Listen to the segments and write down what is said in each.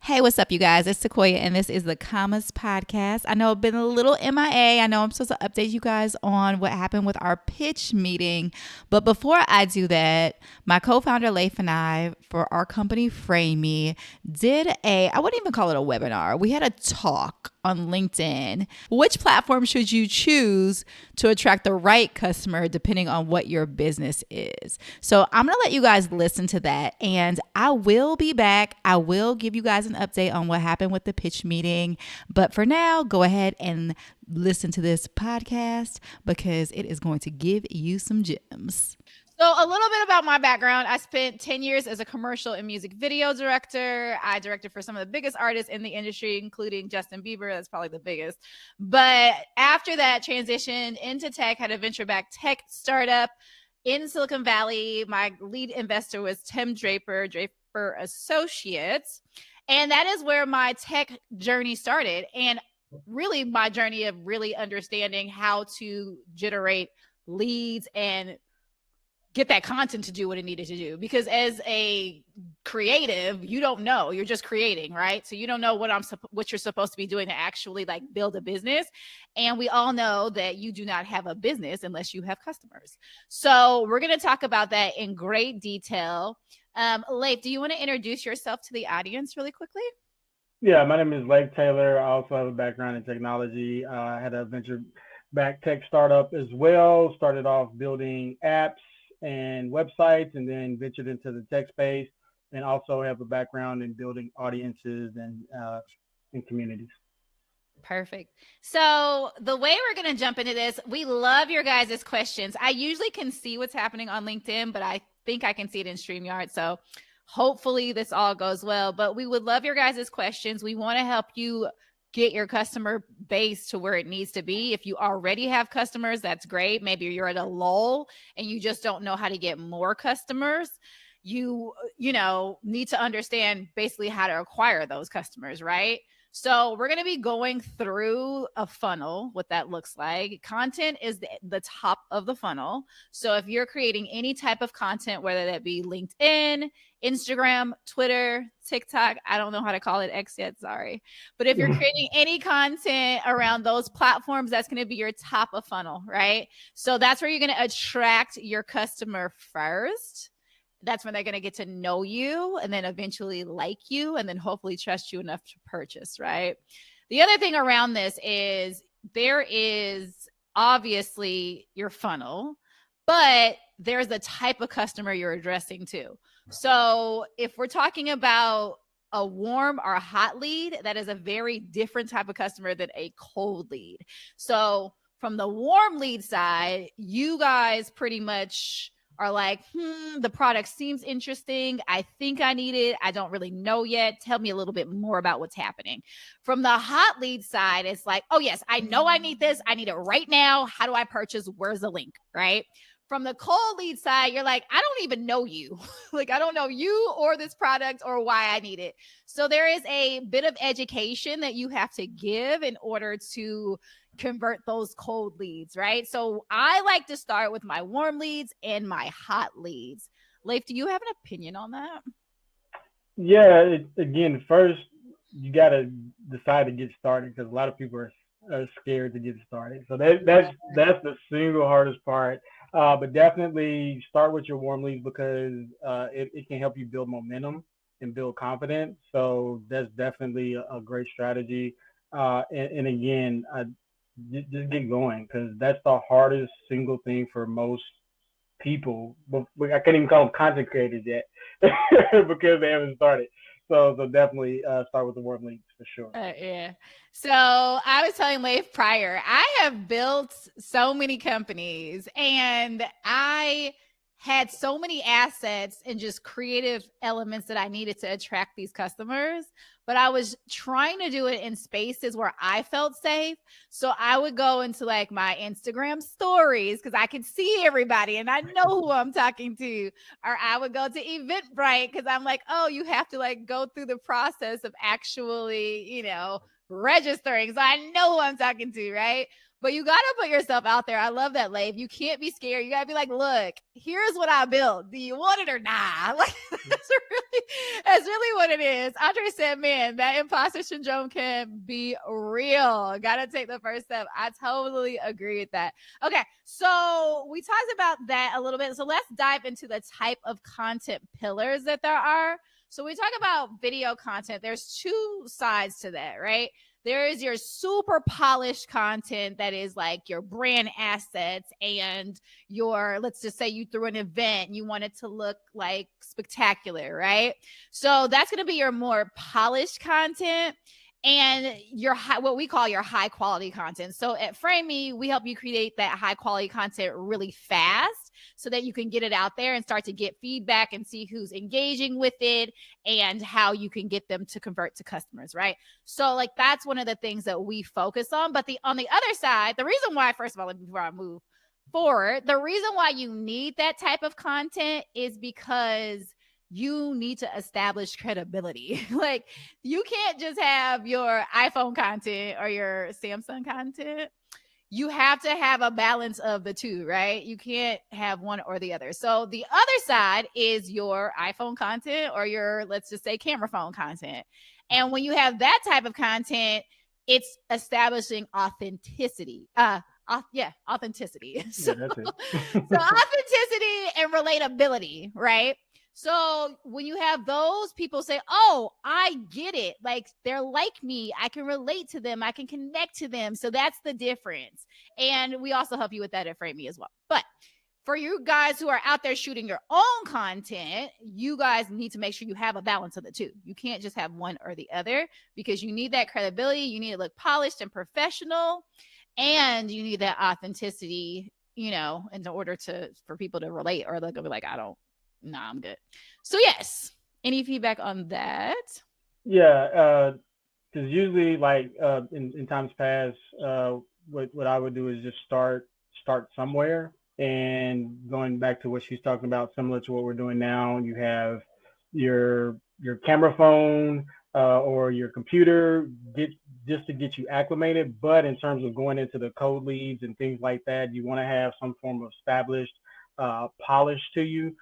Hey, what's up, you guys? It's Sequoia, and this is the Commas Podcast. I know I've been a little MIA. I know I'm supposed to update you guys on what happened with our pitch meeting. But before I do that, my co-founder, Leif, and I, for our company, Frame Me, I wouldn't even call it a webinar. We had a talk on LinkedIn. Which platform should you choose to attract the right customer depending on what your business is? So I'm going to let you guys listen to that, and I will be back. I will give you guys an update on what happened with the pitch meeting. But for now, go ahead and listen to this podcast because it is going to give you some gems. So a little bit about my background. I spent 10 years as a commercial and music video director. I directed for some of the biggest artists in the industry, including Justin Bieber. That's probably the biggest. But after that, transitioned into tech, had a venture-backed tech startup in Silicon Valley. My lead investor was Tim Draper Associates. And that is where my tech journey started. And really my journey of really understanding how to generate leads and get that content to do what it needed to do. Because as a creative, you don't know, you're just creating, right? So you don't know what you're supposed to be doing to actually like build a business. And we all know that you do not have a business unless you have customers. So we're going to talk about that in great detail. Leif, do you want to introduce yourself to the audience really quickly? Yeah, my name is Leif Taylor. I also have a background in technology. I had a venture-backed tech startup as well. Started off building apps and websites, and then ventured into the tech space, and also have a background in building audiences and in communities. Perfect. So the way we're going to jump into this, we love your guys' questions. I usually can see what's happening on LinkedIn, but I think I can see it in StreamYard. So hopefully this all goes well, but we would love your guys' questions. We want to help you get your customer base to where it needs to be. If you already have customers, that's great. Maybe you're at a lull and you just don't know how to get more customers. You need to understand basically how to acquire those customers, right? So we're going to be going through a funnel, what that looks like. Content is the top of the funnel. So if you're creating any type of content, whether that be LinkedIn, Instagram, Twitter, TikTok, I don't know how to call it X yet, sorry. But if you're creating any content around those platforms, that's going to be your top of funnel, right? So that's where you're going to attract your customer first. That's when they're going to get to know you and then eventually like you and then hopefully trust you enough to purchase, right? The other thing around this is there is obviously your funnel, but there's the type of customer you're addressing too. So if we're talking about a warm or a hot lead, that is a very different type of customer than a cold lead. So from the warm lead side, you guys pretty much are like, the product seems interesting. I think I need it. I don't really know yet. Tell me a little bit more about what's happening. From the hot lead side, it's like, oh yes, I know I need this. I need it right now. How do I purchase? Where's the link, right? From the cold lead side, you're like, I don't even know you. Like, I don't know you or this product or why I need it. So there is a bit of education that you have to give in order to convert those cold leads, right? So I like to start with my warm leads and my hot leads. Leif, do you have an opinion on that? Yeah, again, first you got to decide to get started because a lot of people are scared to get started. So that's the single hardest part. But definitely start with your warm leads because it can help you build momentum and build confidence. So that's definitely a great strategy. And again, just get going because that's the hardest single thing for most people. But I can't even call them content creators yet because they haven't started. So definitely start with the warm leads for sure. Yeah. So I was telling Leif prior, I have built so many companies and I had so many assets and just creative elements that I needed to attract these customers. But I was trying to do it in spaces where I felt safe. So I would go into like my Instagram stories because I could see everybody and I know who I'm talking to. Or I would go to Eventbrite because I'm like, oh, you have to like go through the process of actually, registering. So I know who I'm talking to, right? But you got to put yourself out there. I love that, Leif. You can't be scared. You got to be like, look, here's what I built. Do you want it or not? Like, that's really what it is. Andre said, man, that imposter syndrome can be real. Got to take the first step. I totally agree with that. Okay, so we talked about that a little bit. So let's dive into the type of content pillars that there are. So we talk about video content. There's two sides to that, right? There is your super polished content that is like your brand assets and your, let's just say you threw an event, you want it to look like spectacular, right? So that's going to be your more polished content and your what we call your high quality content. So at FrameMe, we help you create that high quality content really fast so that you can get it out there and start to get feedback and see who's engaging with it and how you can get them to convert to customers, right? So like that's one of the things that we focus on. But on the other side, the reason why, first of all, before I move forward, the reason why you need that type of content is because you need to establish credibility. Like you can't just have your iPhone content or your Samsung content. You have to have a balance of the two, right? You can't have one or the other. So the other side is your iPhone content or your, let's just say, camera phone content. And when you have that type of content, it's establishing authenticity. Authenticity. So authenticity and relatability, right? So when you have those people say, oh, I get it. Like they're like me. I can relate to them. I can connect to them. So that's the difference. And we also help you with that at FrameMe as well. But for you guys who are out there shooting your own content, you guys need to make sure you have a balance of the two. You can't just have one or the other because you need that credibility. You need to look polished and professional. And you need that authenticity, you know, in order for people to relate or they'll be like, I'm good. So yes, any feedback on that? Yeah, because usually like in times past, what I would do is just start somewhere. And going back to what she's talking about, similar to what we're doing now, you have your camera phone or your computer just to get you acclimated. But in terms of going into the cold leads and things like that, you want to have some form of established polish to you.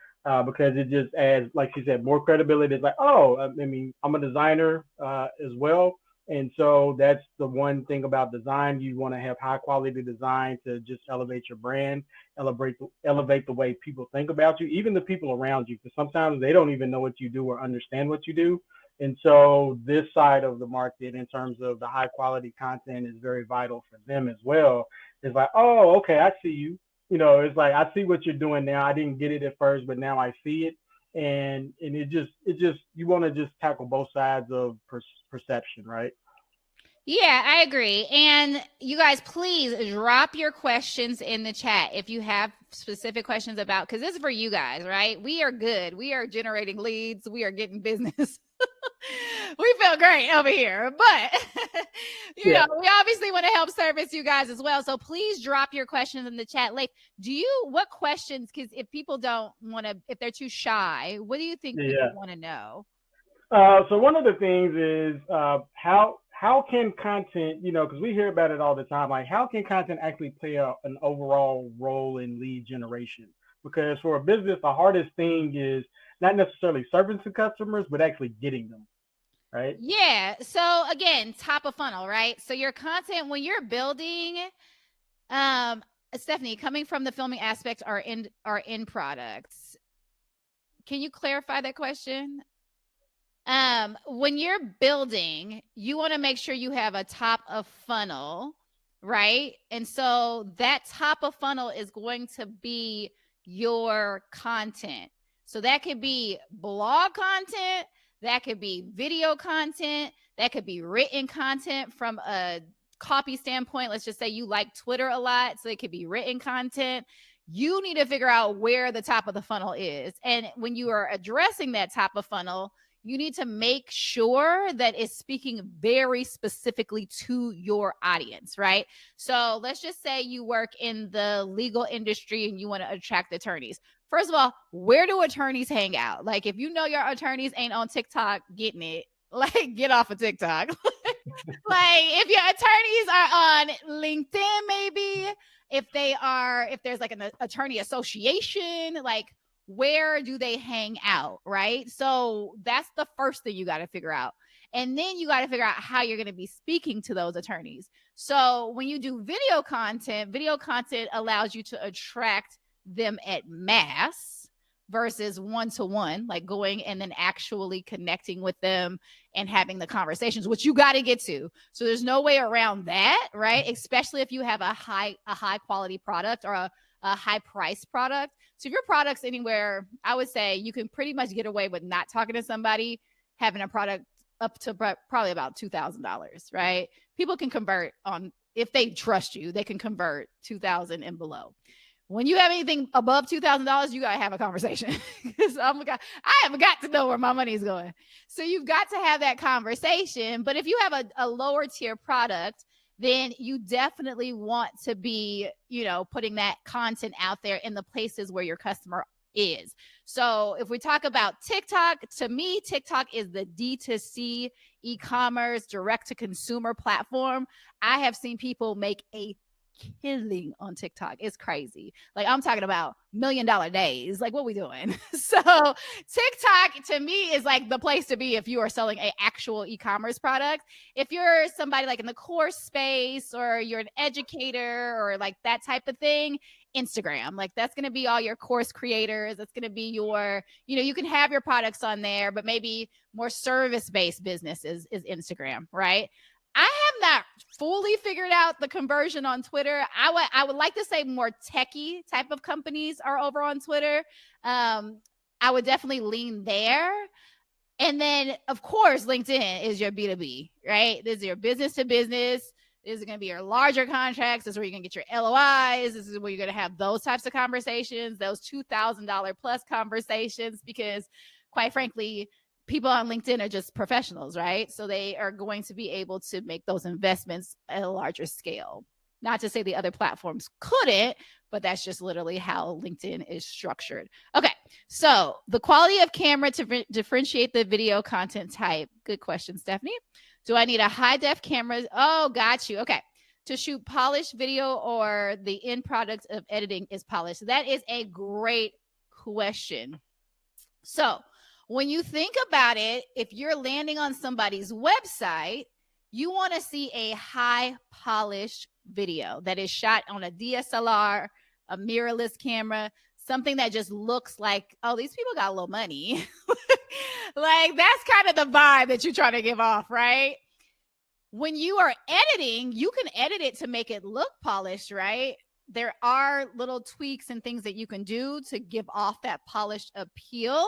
Because it just adds, like she said, more credibility. It's like, oh, I mean, I'm a designer as well. And so that's the one thing about design. You want to have high quality design to just elevate your brand, elevate the way people think about you, even the people around you, because sometimes they don't even know what you do or understand what you do. And so this side of the market, in terms of the high quality content, is very vital for them as well. It's like, oh, okay, I see you. You know, it's like, I see what you're doing now. I didn't get it at first, but now I see it. And it just, you want to just tackle both sides of perception, right? Yeah, I agree. And you guys, please drop your questions in the chat if you have specific questions about, because this is for you guys, right? We are good. We are generating leads. We are getting business. We feel great over here, but you know, we obviously want to help service you guys as well. So please drop your questions in the chat. Like, what questions, because if people don't want to, if they're too shy, what do you think people want to know? So one of the things is how can content, you know, because we hear about it all the time, like how can content actually play an overall role in lead generation? Because for a business, the hardest thing is not necessarily servicing customers, but actually getting them. Right? Yeah. So again, top of funnel, right? So your content, when you're building, Stephanie, coming from the filming aspect are in products. Can you clarify that question? When you're building, you want to make sure you have a top of funnel, right? And so that top of funnel is going to be your content. So that could be blog content. That could be video content. That could be written content from a copy standpoint. Let's just say you like Twitter a lot. So it could be written content. You need to figure out where the top of the funnel is. And when you are addressing that top of funnel, you need to make sure that it's speaking very specifically to your audience, right? So let's just say you work in the legal industry and you want to attract attorneys. First of all, where do attorneys hang out? Like, if you know your attorneys ain't on TikTok getting it, like, get off of TikTok. Like if your attorneys are on LinkedIn, maybe if there's like an attorney association, like where do they hang out, right? So that's the first thing you got to figure out. And then you got to figure out how you're going to be speaking to those attorneys. So when you do video content allows you to attract them at mass versus one-to-one, like going and then actually connecting with them and having the conversations, which you got to get to. So there's no way around that, right? Especially if you have a high quality product or a high price product. So if your product's anywhere, I would say you can pretty much get away with not talking to somebody having a product up to probably about $2,000, right? People can convert on, if they trust you, they can convert 2,000 and below. When you have anything above $2,000, you got to have a conversation because I have got to know where my money is going. So you've got to have that conversation. But if you have a lower tier product, then you definitely want to be, putting that content out there in the places where your customer is. So if we talk about TikTok, to me, TikTok is the D2C e-commerce direct to consumer platform. I have seen people make a killing on TikTok. It's crazy. Like I'm talking about $1 million days. Like what we doing? So TikTok to me is like the place to be if you are selling an actual e-commerce product. If you're somebody like in the course space or you're an educator or like that type of thing, Instagram, like that's going to be all your course creators. That's going to be your, you can have your products on there, but maybe more service-based businesses is Instagram, right? I have not fully figured out the conversion on Twitter. I would like to say more techie type of companies are over on Twitter. I would definitely lean there. And then, of course, LinkedIn is your B2B, right? This is your business to business. This is going to be your larger contracts. This is where you're going to get your LOIs. This is where you're going to have those types of conversations, those $2,000 plus conversations, because quite frankly, people on LinkedIn are just professionals, right? So they are going to be able to make those investments at a larger scale. Not to say the other platforms couldn't, but that's just literally how LinkedIn is structured. Okay, so the quality of camera to differentiate the video content type. Good question, Stephanie. Do I need a high def camera? Oh, got you. Okay. To shoot polished video or the end product of editing is polished? That is a great question. So when you think about it, if you're landing on somebody's website, you want to see a high polished video that is shot on a DSLR, a mirrorless camera, something that just looks like, oh, these people got a little money. Like that's kind of the vibe that you're trying to give off, right? When you are editing, you can edit it to make it look polished, right? There are little tweaks and things that you can do to give off that polished appeal.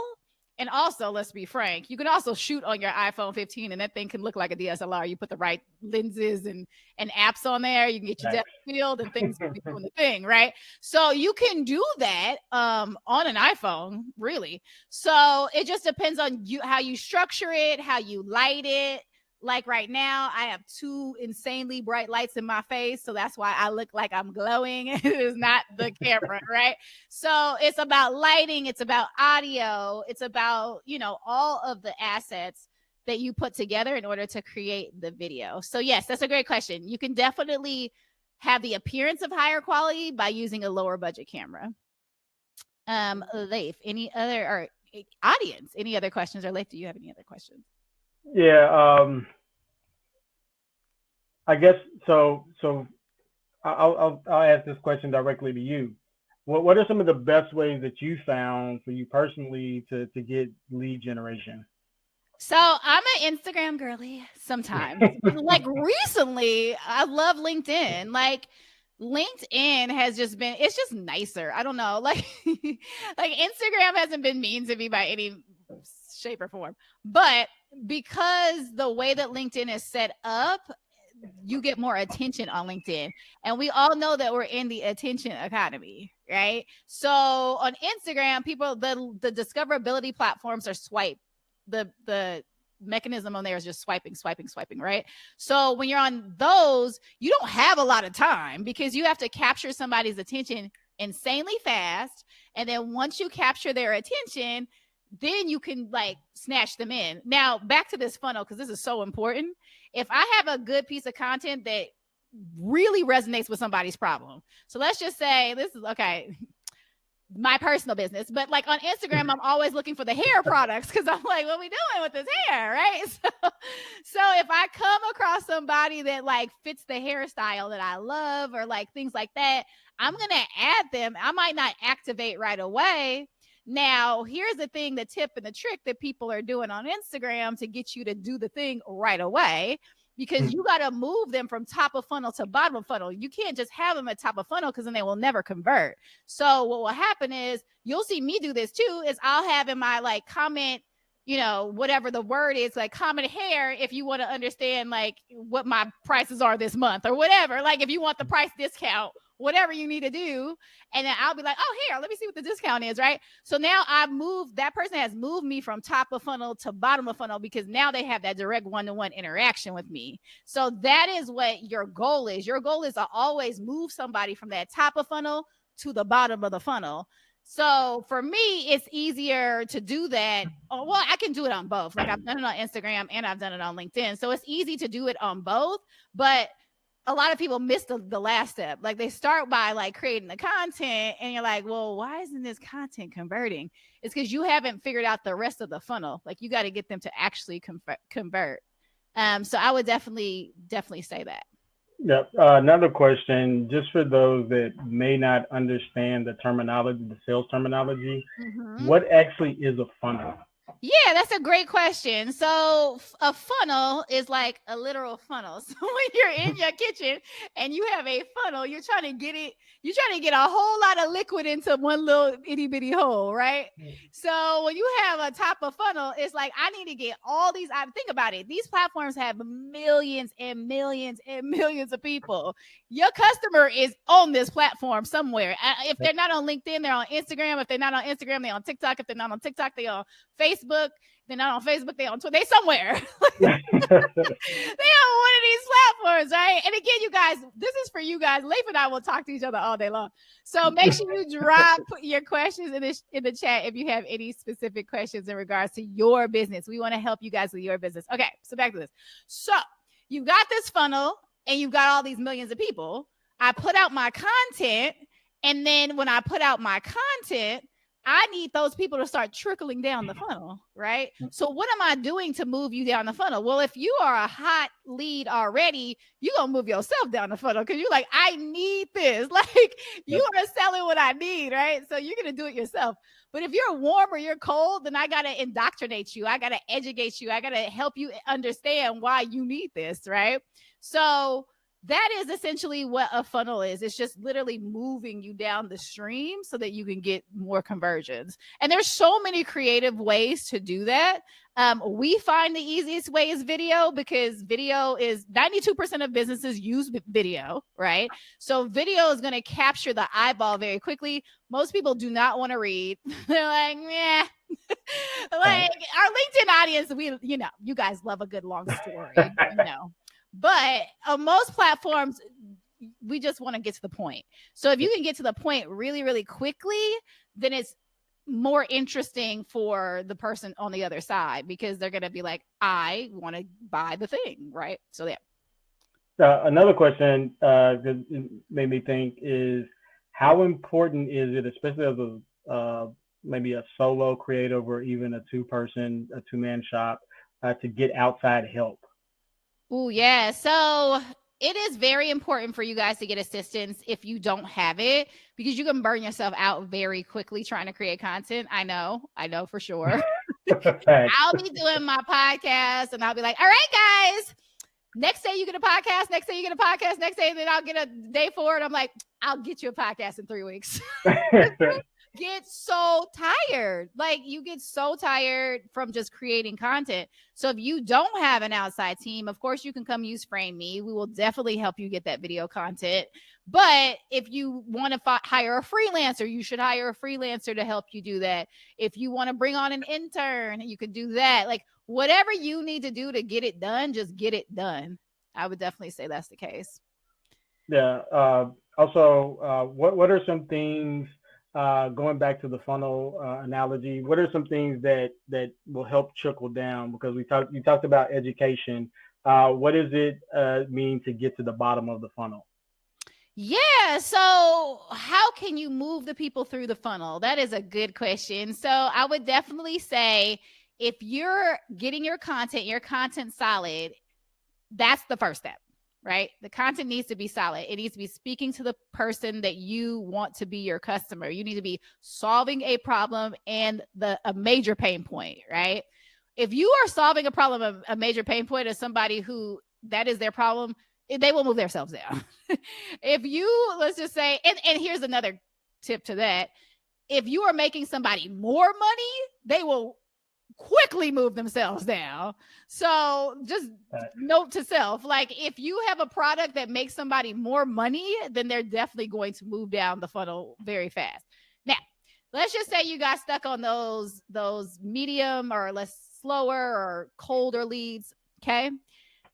And also, let's be frank, you can also shoot on your iPhone 15 and that thing can look like a DSLR. You put the right lenses and apps on there. You can get your depth of field and things doing the thing, right? So you can do that on an iPhone, really. So it just depends on you, how you structure it, how you light it. Like right now, I have 2 insanely bright lights in my face. So that's why I look like I'm glowing. It is not the camera, right? So it's about lighting. It's about audio. It's about, all of the assets that you put together in order to create the video. So yes, that's a great question. You can definitely have the appearance of higher quality by using a lower budget camera. Leif, any other, or audience, any other questions? Or Leif, do you have any other questions? Yeah, I guess so. I'll ask this question directly to you. What are some of the best ways that you found for you personally to get lead generation? So I'm an Instagram girly sometimes. Like recently, I love LinkedIn. Like LinkedIn has just been, it's just nicer. I don't know. Like Instagram hasn't been mean to me by any shape or form, but because the way that LinkedIn is set up, you get more attention on LinkedIn. And we all know that we're in the attention economy, right? So on Instagram, people, the discoverability platforms are swipe. The mechanism on there is just swiping, right? So when you're on those, you don't have a lot of time because you have to capture somebody's attention insanely fast. And then once you capture their attention, then you can like snatch them in. Now, back to this funnel, because this is so important. If I have a good piece of content that really resonates with somebody's problem. So let's just say this is okay, my personal business, but like on Instagram, I'm always looking for the hair products because I'm like, what are we doing with this hair? Right. So if I come across somebody that like fits the hairstyle that I love or like things like that, I'm going to add them. I might not activate right away. Now, here's the thing, the tip and the trick that people are doing on Instagram to get you to do the thing right away, because you got to move them from top of funnel to bottom of funnel. You can't just have them at top of funnel because then they will never convert. So what will happen is you'll see me do this too, is I'll have in my like comment, you know, whatever the word is, like comment hair if you want to understand like what my prices are this month or whatever. Like if you want the price discount, whatever you need to do. And then I'll be like, oh, here, let me see what the discount is, right? So now that person has moved me from top of funnel to bottom of funnel because now they have that direct one-to-one interaction with me. So that is what your goal is. Your goal is to always move somebody from that top of funnel to the bottom of the funnel. So for me, it's easier to do that. Oh, well, I can do it on both. Like I've done it on Instagram and I've done it on LinkedIn. So it's easy to do it on both, but a lot of people miss the last step. Like they start by like creating the content and you're like, well, why isn't this content converting? It's because you haven't figured out the rest of the funnel. Like you got to get them to actually convert. So I would definitely say that. Yep. Another question, just for those that may not understand the terminology, the sales terminology, what actually is a funnel? Yeah, that's a great question. So a funnel is like a literal funnel. So when you're in your kitchen and you have a funnel, you're trying to get a whole lot of liquid into one little itty bitty hole, right? So when you have a top of funnel, it's like, I need to get all these. Think about it. These platforms have millions and millions and millions of people. Your customer is on this platform somewhere. If they're not on LinkedIn, they're on Instagram. If they're not on Instagram, they're on TikTok. If they're not on TikTok, they're on Facebook. They're not on Facebook, they're on Twitter. They somewhere. They on one of these platforms, right? And again, you guys, this is for you guys. Leif and I will talk to each other all day long. So make sure you drop your questions in the chat if you have any specific questions in regards to your business. We want to help you guys with your business. Okay, so back to this. So you've got this funnel and you've got all these millions of people. I put out my content, and then when I put out my content, I need those people to start trickling down the funnel, right? So what am I doing to move you down the funnel? Well, if you are a hot lead already, you're going to move yourself down the funnel because you're like, I need this. Like you are selling what I need, right? So you're going to do it yourself. But if you're warm or you're cold, then I got to indoctrinate you. I got to educate you. I got to help you understand why you need this, right? So that is essentially what a funnel is. It's just literally moving you down the stream so that you can get more conversions. And there's so many creative ways to do that. We find the easiest way is video, because video is 92% of businesses use video, right? So video is going to capture the eyeball very quickly. Most people do not want to read. They're like, meh. Like our LinkedIn audience, you guys love a good long story, But on most platforms, we just want to get to the point. So if you can get to the point really, really quickly, then it's more interesting for the person on the other side, because they're going to be like, I want to buy the thing, right? So yeah. Another question that made me think is, how important is it, especially as maybe a solo creative or even a two-man shop, to get outside help? Oh, yeah. So it is very important for you guys to get assistance if you don't have it, because you can burn yourself out very quickly trying to create content. I know for sure. I'll be doing my podcast and I'll be like, all right, guys, next day you get a podcast, next day you get a podcast, next day, then I'll get a day for it. I'm like, I'll get you a podcast in 3 weeks. Get so tired. Like you get so tired from just creating content. So if you don't have an outside team, of course you can come use Frame Me. We will definitely help you get that video content. But if you want to hire a freelancer, you should hire a freelancer to help you do that. If you want to bring on an intern, you could do that. Like whatever you need to do to get it done, just get it done. I would definitely say that's the case. Yeah. Also, what are some things going back to the funnel analogy, what are some things that will help trickle down? Because you talked about education. What does it mean to get to the bottom of the funnel? Yeah. So, how can you move the people through the funnel? That is a good question. So, I would definitely say if you're getting your content solid, that's the first step, right? The content needs to be solid. It needs to be speaking to the person that you want to be your customer. You need to be solving a problem and a major pain point, right? If you are solving a problem, a major pain point of somebody who that is their problem, they will move themselves down. If you, let's just say, and here's another tip to that. If you are making somebody more money, they will quickly move themselves down. So just note to self, like if you have a product that makes somebody more money, then they're definitely going to move down the funnel very fast. Now, let's just say you got stuck on those medium or less slower or colder leads. Okay.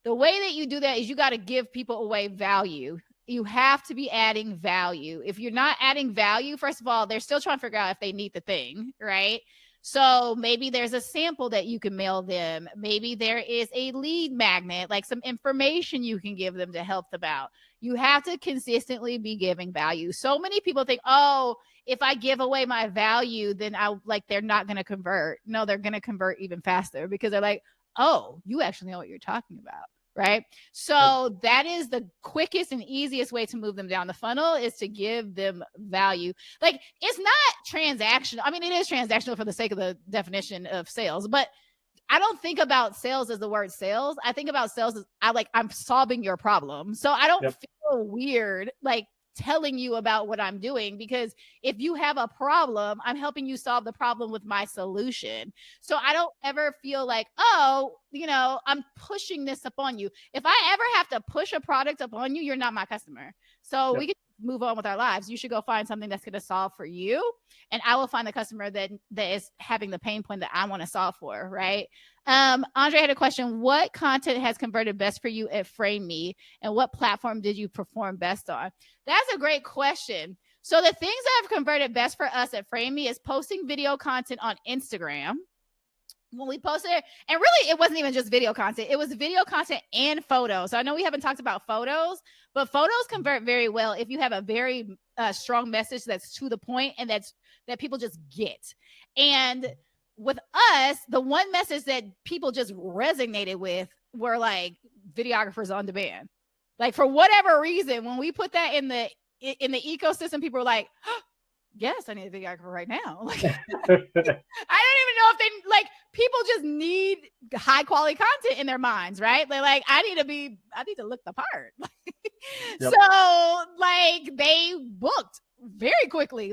The way that you do that is you got to give people away value. You have to be adding value. If you're not adding value, first of all, they're still trying to figure out if they need the thing, right? So maybe there's a sample that you can mail them. Maybe there is a lead magnet, like some information you can give them to help them out. You have to consistently be giving value. So many people think, oh, if I give away my value, then they're not going to convert. No, they're going to convert even faster because they're like, oh, you actually know what you're talking about. Right. So that is the quickest and easiest way to move them down the funnel is to give them value. Like it's not transactional. I mean, it is transactional for the sake of the definition of sales, but I don't think about sales as the word sales. I think about sales as I'm solving your problem. So I don't feel weird like telling you about what I'm doing, because if you have a problem, I'm helping you solve the problem with my solution. So I don't ever feel like, oh, I'm pushing this upon you. If I ever have to push a product upon you, you're not my customer. So we can move on with our lives. You should go find something that's going to solve for you. And I will find the customer that is having the pain point that I want to solve for. Right. Andre had a question. What content has converted best for you at FrameMe, and what platform did you perform best on? That's a great question. So the things that have converted best for us at FrameMe is posting video content on Instagram. When we posted it, and really it wasn't even just video content, it was video content and photos. So I know we haven't talked about photos, but photos convert very well if you have a very strong message that's to the point and that people just get. And with us, the one message that people just resonated with were like videographers on demand. Like for whatever reason, when we put that in the ecosystem, people were like, oh, yes, I need a videographer right now. Like, I don't even know if they people just need high quality content in their minds, right? They're like, I need to look the part. So they booked very quickly.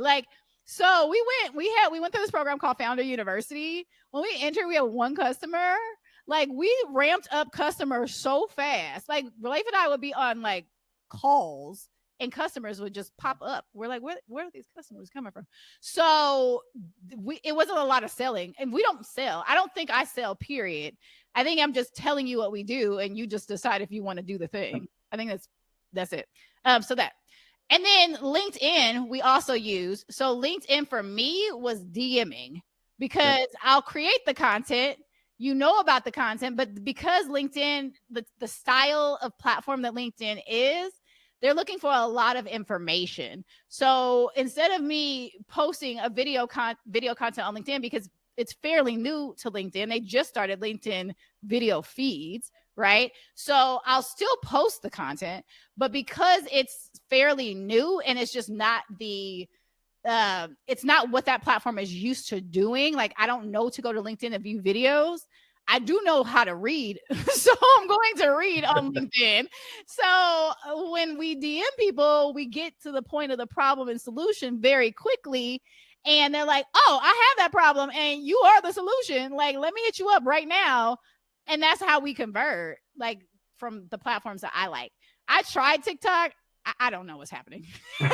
So we went through this program called Founder University. When we entered, we had one customer. We ramped up customers so fast. Rafe and I would be on calls and customers would just pop up. We're like, where are these customers coming from? So it wasn't a lot of selling, and we don't sell. I don't think I sell, period. I think I'm just telling you what we do, and you just decide if you want to do the thing. I think that's it. So that. And then LinkedIn, we also use. So LinkedIn for me was DMing, because I'll create the content, about the content, but because LinkedIn, the style of platform that LinkedIn is, they're looking for a lot of information. So instead of me posting a video content on LinkedIn, because it's fairly new to LinkedIn, they just started LinkedIn video feeds, right? So I'll still post the content, but because it's fairly new and it's just not it's not what that platform is used to doing. I don't know to go to LinkedIn and view videos. I do know how to read. So I'm going to read on LinkedIn. So when we DM people, we get to the point of the problem and solution very quickly. And they're like, oh, I have that problem and you are the solution. Let me hit you up right now. And that's how we convert, from the platforms that I like. I tried TikTok. I don't know what's happening. I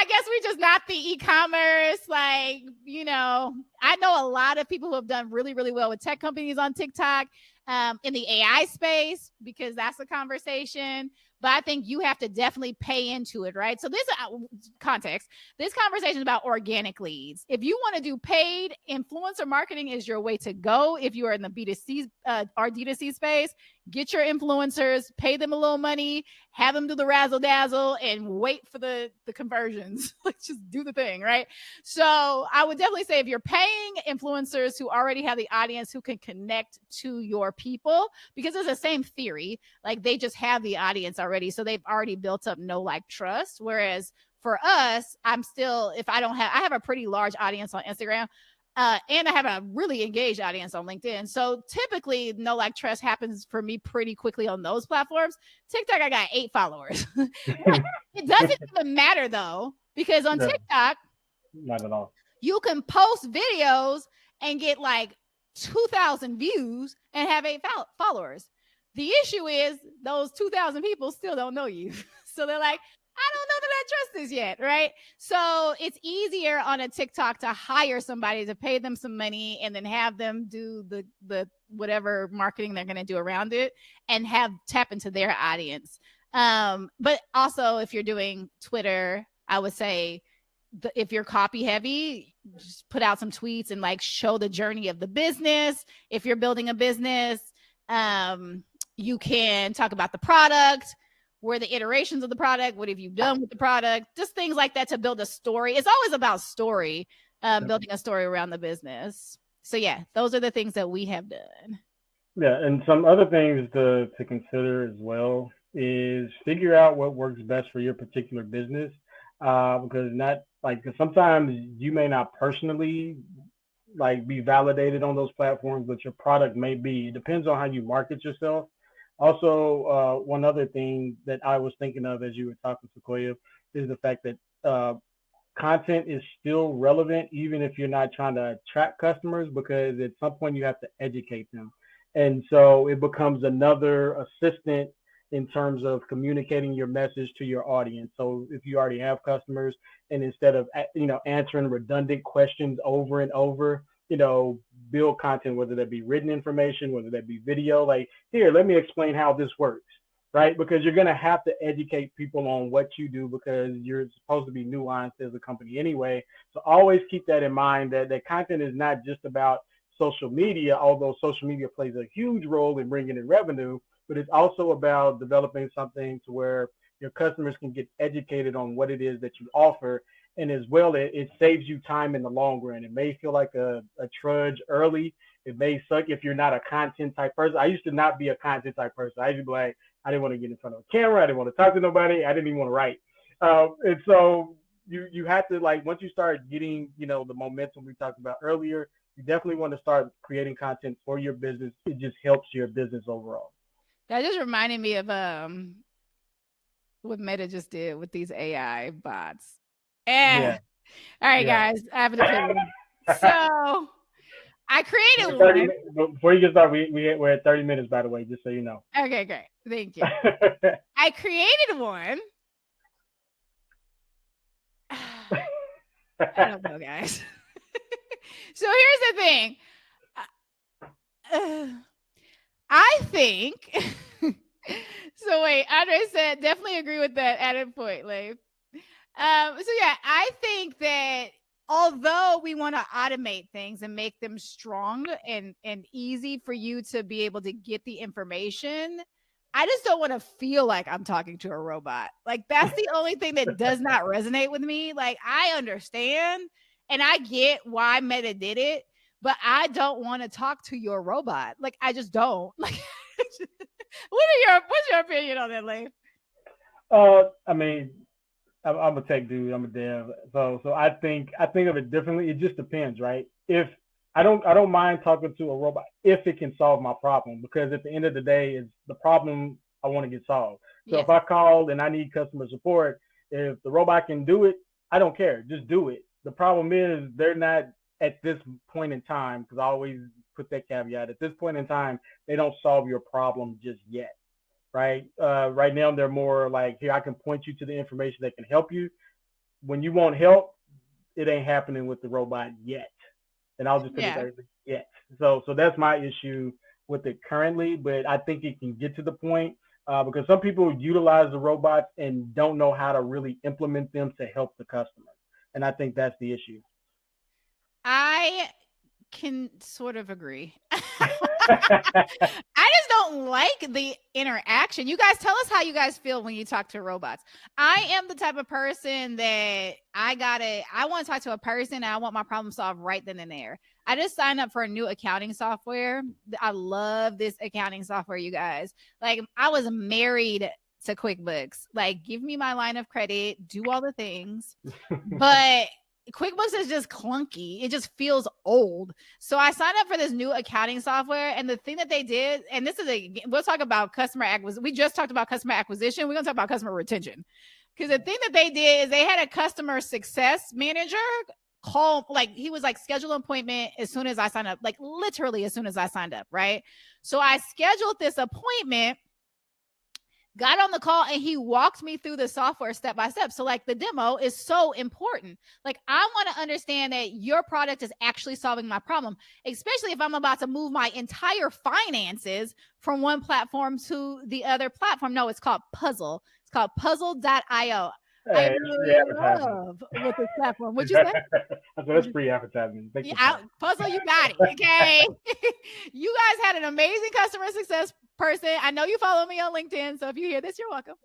guess we're just not the e-commerce. I know a lot of people who have done really, really well with tech companies on TikTok, in the AI space, because that's a conversation. but I think you have to definitely pay into it, right? So this context, this conversation is about organic leads. If you want to do paid, influencer marketing is your way to go. If you are in the B2C or D2C space, get your influencers, pay them a little money, have them do the razzle dazzle, and wait for the conversions. Let's just do the thing, right? So I would definitely say if you're paying influencers who already have the audience who can connect to your people, because it's the same theory, like they just have the audience already, so they've already built up know, like, trust. Whereas for us, I'm still, if I don't have, I have a pretty large audience on Instagram. And I have a really engaged audience on LinkedIn. So typically, know, like, trust happens for me pretty quickly on those platforms. TikTok, I got 8 followers. It doesn't even matter, though, because on TikTok, not at all, you can post videos and get like 2,000 views and have 8 followers. The issue is those 2,000 people still don't know you. So they're like, I don't know that I trust this yet, right? So it's easier on a TikTok to hire somebody, to pay them some money, and then have them do the whatever marketing they're going to do around it, and have tap into their audience. But also, if you're doing Twitter, I would say if you're copy heavy, just put out some tweets and like show the journey of the business. If you're building a business, you can talk about the product. Where the iterations of the product, what have you done with the product, just things like that to build a story. It's always about story, building a story around the business. So yeah, those are the things that we have done. Yeah, and some other things to consider as well is figure out what works best for your particular business, because sometimes you may not personally like be validated on those platforms, but your product may be. It depends on how you market yourself. Also, one other thing that I was thinking of as you were talking, Sequoia, is the fact that content is still relevant, even if you're not trying to attract customers, because at some point you have to educate them. And so it becomes another assistant in terms of communicating your message to your audience. So if you already have customers, and instead of answering redundant questions over and over, build content, whether that be written information, whether that be video, like, here, let me explain how this works, right? Because you're going to have to educate people on what you do, because you're supposed to be nuanced as a company anyway. So always keep that in mind, that content is not just about social media, although social media plays a huge role in bringing in revenue, but it's also about developing something to where your customers can get educated on what it is that you offer. And as well, it saves you time in the long run. It may feel like a trudge early. It may suck if you're not a content type person. I used to not be a content type person. I used to be like, I didn't want to get in front of a camera. I didn't want to talk to nobody. I didn't even want to write. And so you have to, like, once you start getting, the momentum we talked about earlier, you definitely want to start creating content for your business. It just helps your business overall. That just reminded me of what Meta just did with these AI bots. Yeah. All right, guys, I have an opinion. So I created one. Before you get started, we're at 30 minutes, by the way, just so you know. Okay, great. Thank you. I created one. I don't know, guys. So here's the thing. I think. So wait, Andre said, definitely agree with that added point, Leif. So yeah, I think that although we want to automate things and make them strong and easy for you to be able to get the information, I just don't want to feel like I'm talking to a robot. Like, that's the only thing that does not resonate with me. Like, I understand and I get why Meta did it, but I don't want to talk to your robot. Like, I just don't. Like, what's your opinion on that, Leif? I mean, I'm a tech dude. I'm a dev. So I think of it differently. It just depends, right? If I don't mind talking to a robot if it can solve my problem, because at the end of the day, it's the problem I want to get solved. So if I call and I need customer support, if the robot can do it, I don't care. Just do it. The problem is they're not at this point in time, because I always put that caveat. At this point in time, they don't solve your problem just yet. Right. Right now, they're more like, here, I can point you to the information that can help you. When you want help, it ain't happening with the robot yet. And I'll just put it there, yet. So that's my issue with it currently. But I think it can get to the point because some people utilize the robots and don't know how to really implement them to help the customer. And I think that's the issue. I can sort of agree. I just don't like the interaction. You guys tell us how you guys feel when you talk to robots. I am the type of person that I want to talk to a person and I want my problem solved right then and there. I just signed up for a new accounting software. I love this accounting software, you guys. Like, I was married to QuickBooks. Like, give me my line of credit, do all the things. But QuickBooks is just clunky. It just feels old. So I signed up for this new accounting software. And the thing that they did, and we'll talk about customer acquisition. We just talked about customer acquisition. We're going to talk about customer retention. Because the thing that they did is they had a customer success manager call, like, he was like, schedule an appointment as soon as I signed up, like literally as soon as I signed up, right? So I scheduled this appointment, got on the call, and he walked me through the software step by step. So like, the demo is so important. Like, I want to understand that your product is actually solving my problem, especially if I'm about to move my entire finances from one platform to the other platform. No, it's called Puzzle. It's called puzzle.io. I really love with this platform. What'd you say? That's free advertising. Puzzle, you got it. Okay. You guys had an amazing customer success person. I know you follow me on LinkedIn, so if you hear this, you're welcome.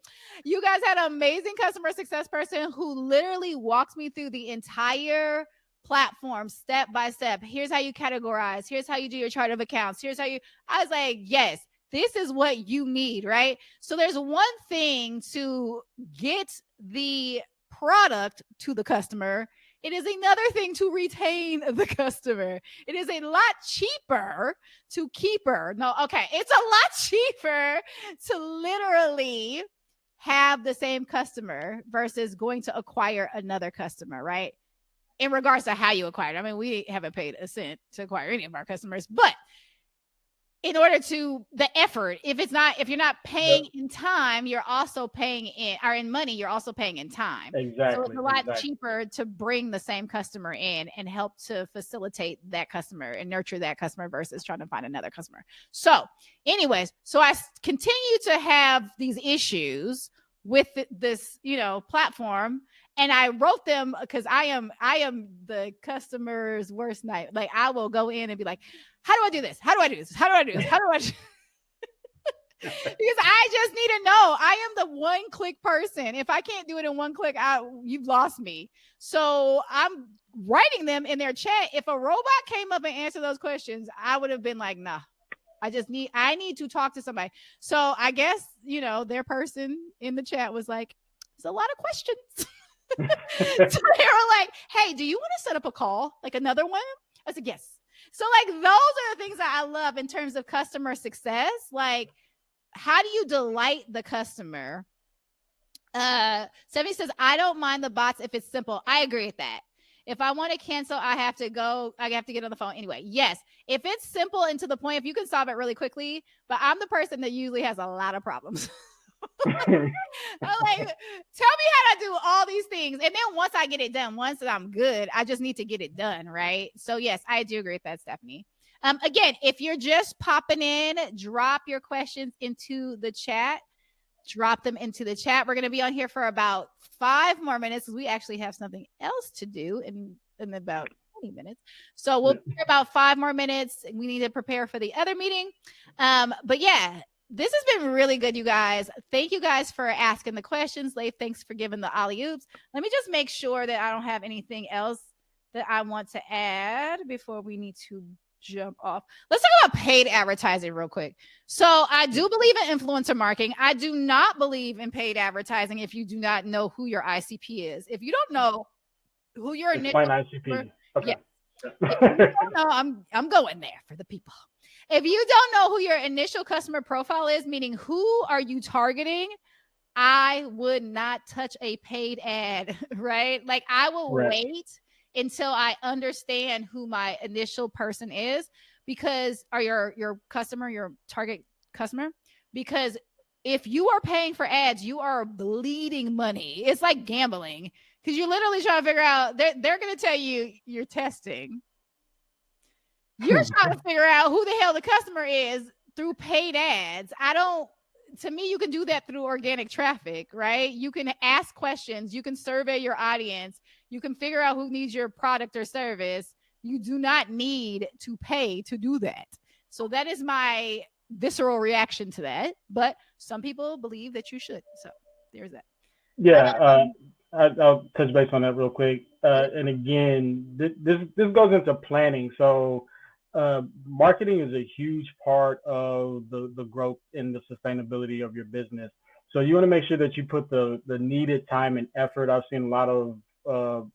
You guys had an amazing customer success person who literally walked me through the entire platform step by step. Here's how you categorize. Here's how you do your chart of accounts. I was like, yes, this is what you need, right? So there's one thing to get the product to the customer. It is another thing to retain the customer. It is a lot cheaper to keep her. No, okay. It's a lot cheaper to literally have the same customer versus going to acquire another customer, right? In regards to how you acquire it. I mean, we haven't paid a cent to acquire any of our customers, but in order to the effort, if you're not paying in time, you're also paying in money, you're also paying in time. Exactly. So it's a lot cheaper to bring the same customer in and help to facilitate that customer and nurture that customer versus trying to find another customer. So anyways, so I continue to have these issues with this, platform. And I wrote them because I am the customer's worst night. Like, I will go in and be like, how do I do this? How do I do this? How do I do this? How do I do Because I just need to know. I am the one-click person. If I can't do it in one click, you've lost me. So I'm writing them in their chat. If a robot came up and answered those questions, I would have been like, nah. I need to talk to somebody. So I guess, their person in the chat was like, it's a lot of questions. So they were like, hey, do you want to set up a call? Like another one? I said, yes. So like, those are the things that I love in terms of customer success. Like, how do you delight the customer? Stephanie says, I don't mind the bots if it's simple. I agree with that. If I want to cancel, I have to get on the phone anyway. Yes. If it's simple and to the point, if you can solve it really quickly, but I'm the person that usually has a lot of problems. I'm like, tell me how to do all these things. And then once I get it done, once I'm good, I just need to get it done. Right. So yes, I do agree with that, Stephanie. Again, if you're just popping in, drop your questions into the chat. Drop them into the chat. We're going to be on here for about 5 more minutes because we actually have something else to do in about 20 minutes. So we'll be about 5 more minutes. We need to prepare for the other meeting. But yeah, this has been really good, you guys. Thank you guys for asking the questions. Leif, thanks for giving the alley-oops. Let me just make sure that I don't have anything else that I want to add before we need to jump off. Let's talk about paid advertising real quick. So I do believe in influencer marketing. I do not believe in paid advertising if you do not know who your ICP is. If you don't know who your ICP. Okay. Yeah. If you don't know, I'm going there for the people. If you don't know who your initial customer profile is, meaning who are you targeting, I would not touch a paid ad, right? Like, I will wait until I understand who my initial person is, because your customer, your target customer, because if you are paying for ads, you are bleeding money. It's like gambling, because you're literally trying to figure out, they're going to tell you you're testing. You're trying to figure out who the hell the customer is through paid ads. to me, you can do that through organic traffic, right? You can ask questions, you can survey your audience, you can figure out who needs your product or service. You do not need to pay to do that. So that is my visceral reaction to that. But some people believe that you should. So there's that. Yeah, I'll touch base on that real quick. And again, this goes into planning. So, marketing is a huge part of the growth and the sustainability of your business. So you want to make sure that you put the needed time and effort. I've seen a lot of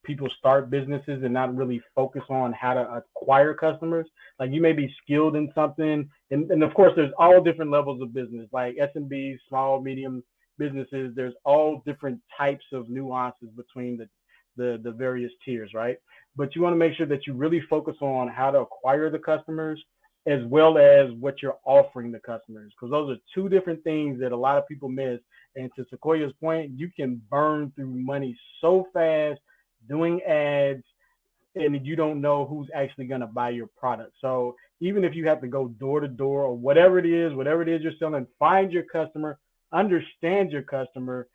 people start businesses and not really focus on how to acquire customers. Like you may be skilled in something, and of course, there's all different levels of business, like SMB, small, medium businesses. There's all different types of nuances between the various tiers, right? But you want to make sure that you really focus on how to acquire the customers as well as what you're offering the customers, because those are two different things that a lot of people miss. And to Sequoia's point, you can burn through money so fast doing ads and you don't know who's actually going to buy your product. So even if you have to go door to door or whatever it is you're selling, find your customer, understand your customer,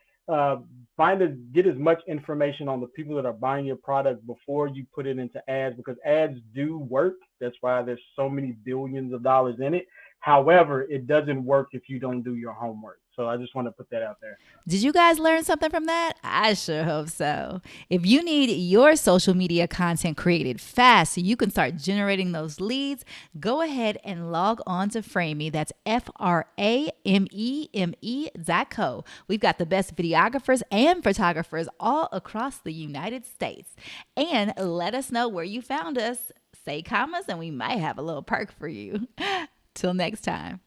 get as much information on the people that are buying your product before you put it into ads, because ads do work. That's why there's so many billions of dollars in it. However, it doesn't work if you don't do your homework. So I just want to put that out there. Did you guys learn something from that? I sure hope so. If you need your social media content created fast so you can start generating those leads, go ahead and log on to Framey. That's FRAMEME.co. We've got the best videographers and photographers all across the United States. And let us know where you found us. Say commas and we might have a little perk for you. Till next time.